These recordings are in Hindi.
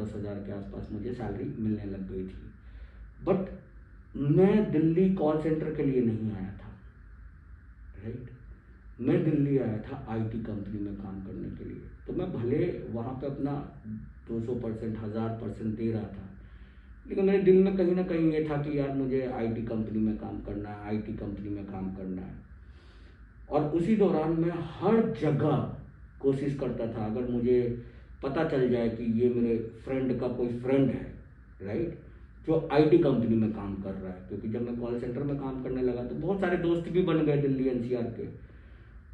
10,000 के आसपास मुझे सैलरी मिलने लग गई थी। बट मैं दिल्ली कॉल सेंटर के लिए नहीं आया था, राइट। मैं दिल्ली आया था आईटी कंपनी में काम करने के लिए। तो मैं भले वहाँ पे अपना 200%, 1000% दे रहा था, लेकिन मेरे दिल में कहीं ना कहीं ये था कि यार मुझे आईटी कंपनी में काम करना है, आईटी कंपनी में काम करना है। और उसी दौरान मैं हर जगह कोशिश करता था, अगर मुझे पता चल जाए कि ये मेरे फ्रेंड का कोई फ्रेंड है, राइट, जो आईटी कंपनी में काम कर रहा है, क्योंकि जब मैं कॉल सेंटर में काम करने लगा तो बहुत सारे दोस्त भी बन गए दिल्ली एनसीआर के।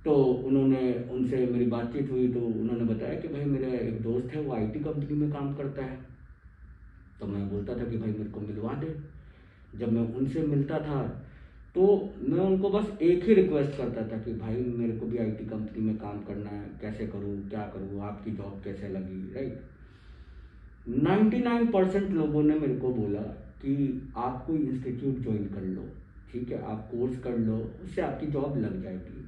तो उनसे मेरी बातचीत हुई तो उन्होंने बताया कि भाई मेरा एक दोस्त है, वो आईटी कंपनी में काम करता है। तो मैं बोलता था कि भाई मेरे को मिलवा दे। जब मैं उनसे मिलता था तो मैं उनको बस एक ही रिक्वेस्ट करता था कि भाई मेरे को भी आईटी कंपनी में काम करना है, कैसे करूँ, क्या करूँ, आपकी जॉब कैसे लगी, राइट। 99% लोगों ने मेरे को बोला कि आप कोई इंस्टीट्यूट ज्वाइन कर लो, ठीक है, आप कोर्स कर लो, उससे आपकी जॉब लग जाएगी।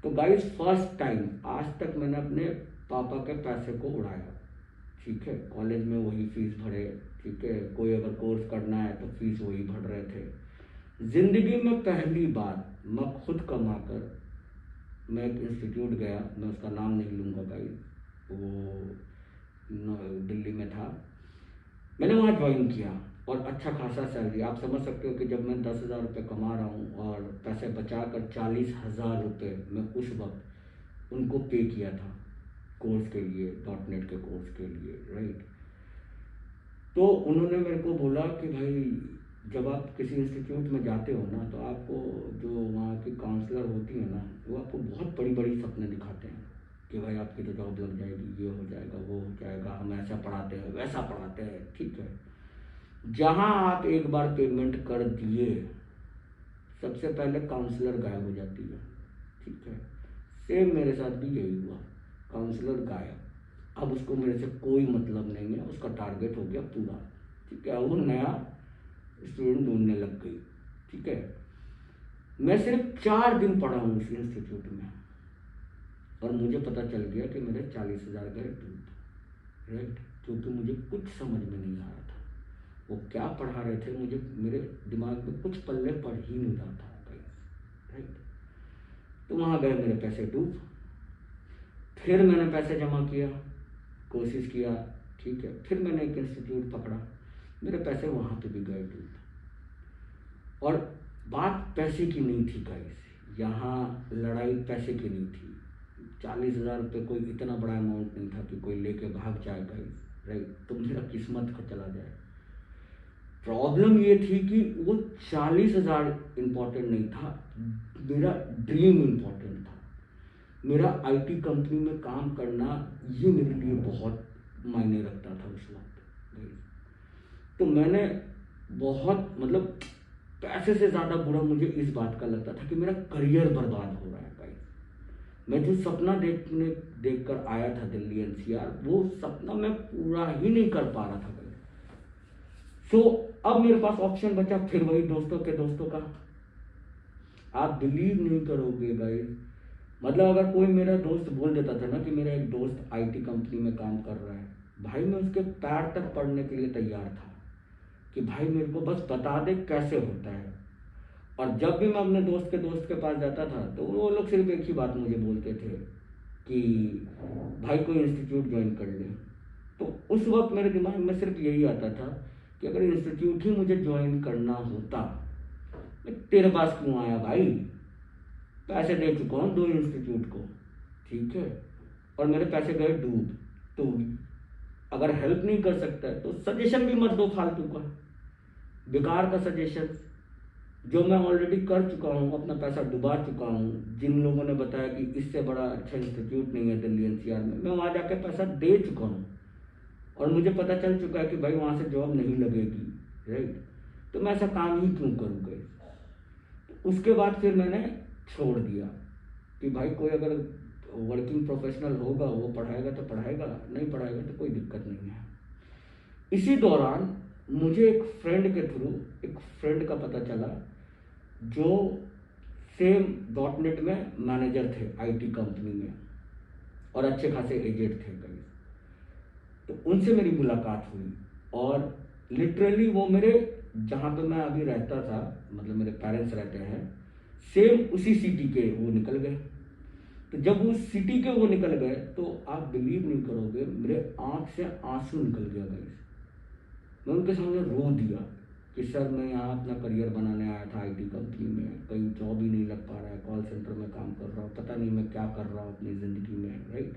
तो गाइस फर्स्ट टाइम आज तक मैंने अपने पापा के पैसे को उड़ाया, ठीक है। कॉलेज में वही फीस भरे, ठीक है, कोई अगर कोर्स करना है तो फीस वही भर रहे थे। जिंदगी में पहली बार मैं खुद कमा कर मैं एक इंस्टीट्यूट गया, मैं उसका नाम नहीं लूँगा गाइस, वो दिल्ली में था। मैंने वहाँ ज्वाइन किया और अच्छा खासा सैलरी, आप समझ सकते हो कि जब मैं 10,000 रुपये कमा रहा हूँ और पैसे बचा कर 40,000 रुपये मैं उस वक्त उनको पे किया था कोर्स के लिए, .NET के कोर्स के लिए, राइट। तो उन्होंने मेरे को बोला कि भाई जब आप किसी इंस्टीट्यूट में जाते हो ना, तो आपको जो वहाँ की काउंसलर होती है ना, वो आपको बहुत बड़ी बड़ी सपने दिखाते हैं कि भाई आपकी तो जॉब लग जाएगी, ये हो जाएगा, वो हो जाएगा, हम ऐसा पढ़ाते हैं, वैसा पढ़ाते हैं, ठीक है। जहाँ आप एक बार पेमेंट कर दिए, सबसे पहले काउंसलर गायब हो जाती है, ठीक है। सेम मेरे साथ भी यही हुआ, काउंसलर गायब। अब उसको मेरे से कोई मतलब नहीं है, उसका टारगेट हो गया पूरा, ठीक है। वो नया स्टूडेंट ढूंढने लग गई, ठीक है। मैं सिर्फ 4 दिन पढ़ा हूँ उस इंस्टीट्यूट में और मुझे पता चल गया कि मेरे 40,000 गए डूब, राइट, क्योंकि मुझे कुछ समझ में नहीं आ रहा था वो क्या पढ़ा रहे थे। मुझे मेरे दिमाग में कुछ पल्ले पढ़ ही नहीं रहा था, राइट। तो वहाँ गए, मेरे पैसे डूब। फिर मैंने पैसे जमा किया, कोशिश किया, ठीक है, फिर मैंने एक इंस्टीट्यूट पकड़ा, मेरे पैसे वहाँ पे भी गए डूब। और बात पैसे की नहीं थी गाइस, यहाँ लड़ाई पैसे की नहीं थी। 40,000 रुपये कोई इतना बड़ा अमाउंट नहीं था कि कोई लेके भाग जाए गाइस, राइट, तो मेरा किस्मत का चला जाए। प्रॉब्लम ये थी कि वो 40,000 इम्पोर्टेंट नहीं था, मेरा ड्रीम इम्पोर्टेंट था। मेरा आईटी कंपनी में काम करना ये मेरे लिए बहुत मायने रखता था उस वक्त। तो मैंने बहुत, मतलब पैसे से ज़्यादा बुरा मुझे इस बात का लगता था कि मेरा करियर बर्बाद हो रहा है गाइस। मैं जो सपना देख कर आया था दिल्ली एनसीआर, वो सपना मैं पूरा ही नहीं कर पा रहा था गाइस। सो अब मेरे पास ऑप्शन बचा फिर वही दोस्तों का। आप बिलीव नहीं करोगे गाइस, मतलब अगर कोई मेरा दोस्त बोल देता था ना कि मेरा एक दोस्त आईटी कंपनी में काम कर रहा है, भाई मैं उसके पैर तक पड़ने के लिए तैयार था कि भाई मेरे को बस बता दे कैसे होता है। और जब भी मैं अपने दोस्त के पास जाता था तो वो लोग सिर्फ एक ही बात मुझे बोलते थे कि भाई कोई इंस्टीट्यूट ज्वाइन कर ले। तो उस वक्त मेरे दिमाग में सिर्फ यही आता था कि अगर इंस्टीट्यूट ही मुझे ज्वाइन करना होता, मैं तेरे पास क्यों आया भाई, पैसे दे चुका हूँ 2 इंस्टीट्यूट को, ठीक है, और मेरे पैसे गए डूब। तो अगर हेल्प नहीं कर सकता है तो सजेशन भी मत दो फालतू का, बेकार का सजेशन, जो मैं ऑलरेडी कर चुका हूँ, अपना पैसा डुबा चुका हूँ। जिन लोगों ने बताया कि इससे बड़ा अच्छा इंस्टीट्यूट नहीं है दिल्ली एनसीआर में, मैं वहाँ जाके पैसा दे चुका हूँ और मुझे पता चल चुका है कि भाई वहाँ से जॉब नहीं लगेगी, राइट। तो मैं ऐसा काम ही क्यों करूँ। तो उसके बाद फिर मैंने छोड़ दिया कि भाई कोई अगर वर्किंग प्रोफेशनल होगा वो पढ़ाएगा तो पढ़ाएगा, नहीं पढ़ाएगा तो कोई दिक्कत नहीं है। इसी दौरान मुझे एक फ्रेंड का पता चला जो सेम .NET में मैनेजर थे आईटी कंपनी में और अच्छे खासे एजेड थे कहीं। तो उनसे मेरी मुलाकात हुई और लिटरली वो मेरे, जहाँ पे मैं अभी रहता था, मतलब मेरे पेरेंट्स रहते हैं, सेम उसी सिटी के वो निकल गए। तो जब उस सिटी के वो निकल गए तो आप बिलीव नहीं करोगे, मेरे आंख से आंसू निकल गया गाइस। मैं उनके सामने रो दिया कि सर मैं यहाँ अपना करियर बनाने आया था आईटी कंपनी में, कहीं जॉब ही नहीं लग पा रहा है, कॉल सेंटर में काम कर रहा हूँ, पता नहीं मैं क्या कर रहा हूँ अपनी ज़िंदगी में, राइट।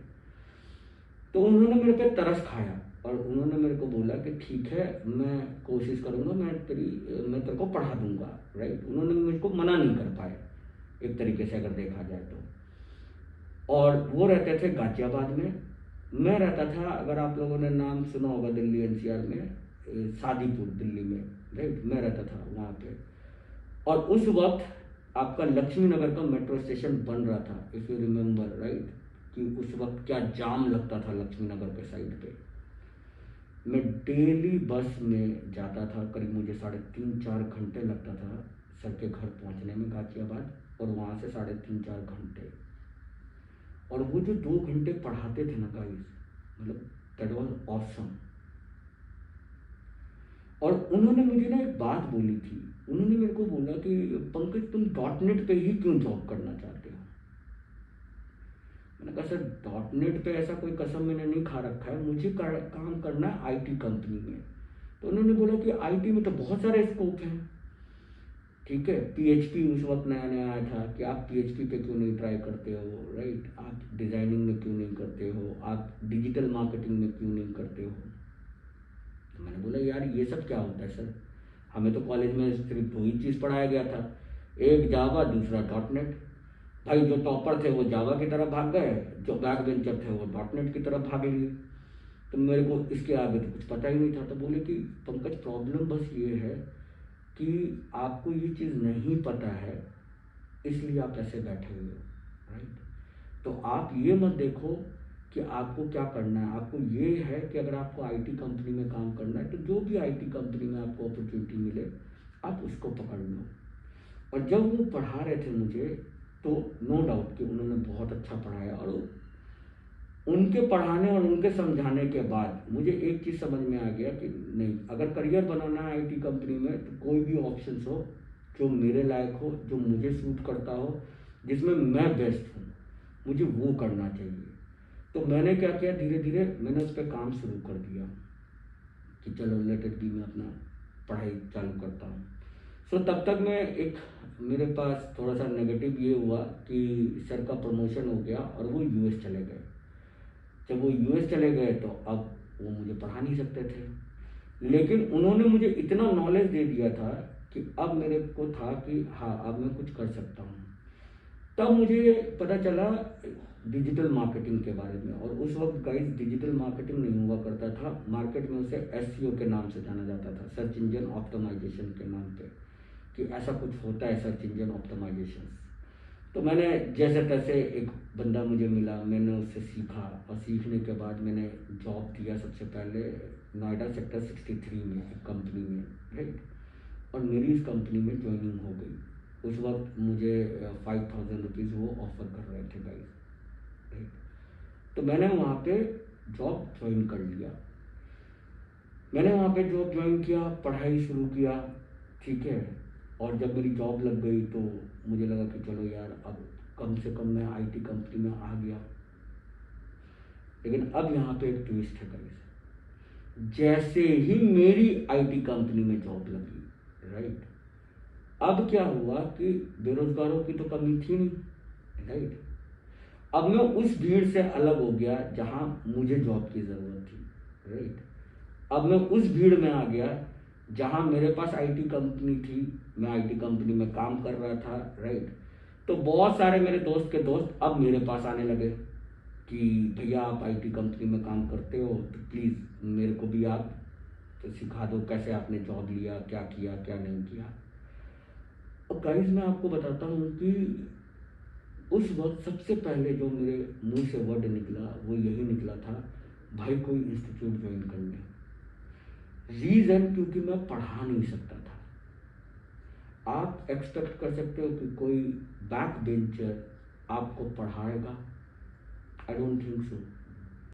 तो उन्होंने मेरे पे तरस खाया और उन्होंने मेरे को बोला कि ठीक है मैं कोशिश करूँगा, मैं तेरे को पढ़ा दूंगा, राइट। उन्होंने मेरे को मना नहीं कर पाए एक तरीके से अगर देखा जाए तो। और वो रहते थे गाजियाबाद में, मैं रहता था, अगर आप लोगों ने नाम सुना होगा दिल्ली एनसीआर में, शादीपुर दिल्ली में, राइट, मैं रहता था वहाँ पे। और उस वक्त आपका लक्ष्मी नगर का मेट्रो स्टेशन बन रहा था, इफ़ यू रिमेंबर, राइट, कि उस वक्त क्या जाम लगता था लक्ष्मी नगर के साइड पे। मैं डेली बस में जाता था, करीब मुझे 3.5-4 घंटे लगता था सर के घर पहुँचने में गाजियाबाद, और वहाँ से 3.5-4 घंटे। और वो जो 2 घंटे पढ़ाते थे ना गाइस, मतलब दैट वाज ऑसम। और उन्होंने मुझे ना एक बात बोली थी, उन्होंने मेरे को बोला कि पंकज तुम डॉट नेट पे ही क्यों जॉब करना चाहते हो। मैंने कहा सर डॉट नेट पे ऐसा कोई कसम मैंने नहीं खा रखा है, मुझे काम करना है आईटी कंपनी में। तो उन्होंने बोला कि आईटी में तो बहुत सारे स्कोप हैं, ठीक है, पीएचपी उस वक्त नया नया आया था कि आप पीएचपी पे क्यों नहीं ट्राई करते हो, राइट, आप डिज़ाइनिंग में क्यों नहीं करते हो, आप डिजिटल मार्केटिंग में क्यों नहीं करते हो। तो मैंने बोला यार ये सब क्या होता है सर, हमें तो कॉलेज में सिर्फ 2 ही चीज़ पढ़ाया गया था, एक जावा दूसरा डॉट नेट। भाई जो टॉपर थे वो जावा की तरफ भाग गए, जो बैक बेंचर थे वो डॉट नेट की तरफ भाग लिए। तो मेरे को इसके आगे तो कुछ पता ही नहीं था। तो बोले कि पंकज प्रॉब्लम बस ये है कि आपको ये चीज़ नहीं पता है, इसलिए आप ऐसे बैठे हुए हो, राइट। तो आप ये मत देखो कि आपको क्या करना है, आपको ये है कि अगर आपको आईटी कंपनी में काम करना है तो जो भी आईटी कंपनी में आपको अपॉर्चुनिटी मिले आप उसको पकड़ लो। और जब वो पढ़ा रहे थे मुझे तो नो डाउट कि उन्होंने बहुत अच्छा पढ़ाया, और उनके पढ़ाने और उनके समझाने के बाद मुझे एक चीज़ समझ में आ गया कि नहीं, अगर करियर बनाना है आईटी कंपनी में तो कोई भी ऑप्शंस हो जो मेरे लायक हो, जो मुझे सूट करता हो, जिसमें मैं बेस्ट हूँ, मुझे वो करना चाहिए। तो मैंने क्या किया, धीरे धीरे मैंने उस पर काम शुरू कर दिया कि चलो लेटेड भी मैं अपना पढ़ाई चालू करता हूँ। सो तब तक मैं एक, मेरे पास थोड़ा सा नेगेटिव ये हुआ कि सर का प्रमोशन हो गया और वो यूएस चले गए। जब वो यूएस चले गए तो अब वो मुझे पढ़ा नहीं सकते थे, लेकिन उन्होंने मुझे इतना नॉलेज दे दिया था कि अब मेरे को था कि हाँ अब मैं कुछ कर सकता हूँ। तब मुझे पता चला डिजिटल मार्केटिंग के बारे में। और उस वक्त गाइस डिजिटल मार्केटिंग नहीं हुआ करता था, मार्केट में उसे एसईओ के नाम से जाना जाता था, सर्च इंजन ऑप्टिमाइजेशन के नाम पे, कि ऐसा कुछ होता है सर्च इंजन ऑप्टिमाइजेशन। तो मैंने जैसे तैसे, एक बंदा मुझे मिला, मैंने उससे सीखा, और सीखने के बाद मैंने जॉब दिया सबसे पहले नोएडा सेक्टर 63 में एक कंपनी में, राइट। और मेरी इस कंपनी में ज्वाइनिंग हो गई। उस वक्त मुझे 5000 रुपीज़ वो ऑफ़र कर रहे थे गाइस, राइट। तो मैंने वहाँ पे जॉब ज्वाइन कर लिया। मैंने वहाँ पे जॉब ज्वाइन किया, पढ़ाई शुरू किया, ठीक है। और जब मेरी जॉब लग गई तो मुझे लगा कि चलो यार अब कम से कम मैं आईटी कंपनी में आ गया। लेकिन अब यहाँ पे एक ट्विस्ट है गाइस, जैसे ही मेरी आईटी कंपनी में जॉब लगी, राइट, अब क्या हुआ कि बेरोजगारों की तो कमी थी नहीं, राइट। अब मैं उस भीड़ से अलग हो गया जहाँ मुझे जॉब की ज़रूरत थी, राइट। अब मैं उस भीड़ में आ गया जहाँ मेरे पास आईटी कंपनी थी, मैं आईटी कंपनी में काम कर रहा था, राइट। तो बहुत सारे मेरे दोस्त के दोस्त अब मेरे पास आने लगे कि भैया आप आईटी कंपनी में काम करते हो तो प्लीज़ मेरे को भी आप तो सिखा दो, कैसे आपने जॉब लिया, क्या किया क्या नहीं किया। और गाइस मैं आपको बताता हूँ कि उस वक्त सबसे पहले जो मेरे मुंह से वर्ड निकला वो यही निकला था, भाई कोई इंस्टीट्यूट ज्वाइन कर ले। रीज़न क्योंकि मैं पढ़ा नहीं सकता था। आप एक्सपेक्ट कर सकते हो कि कोई बैक बेंचर आपको पढ़ाएगा? I don't think so.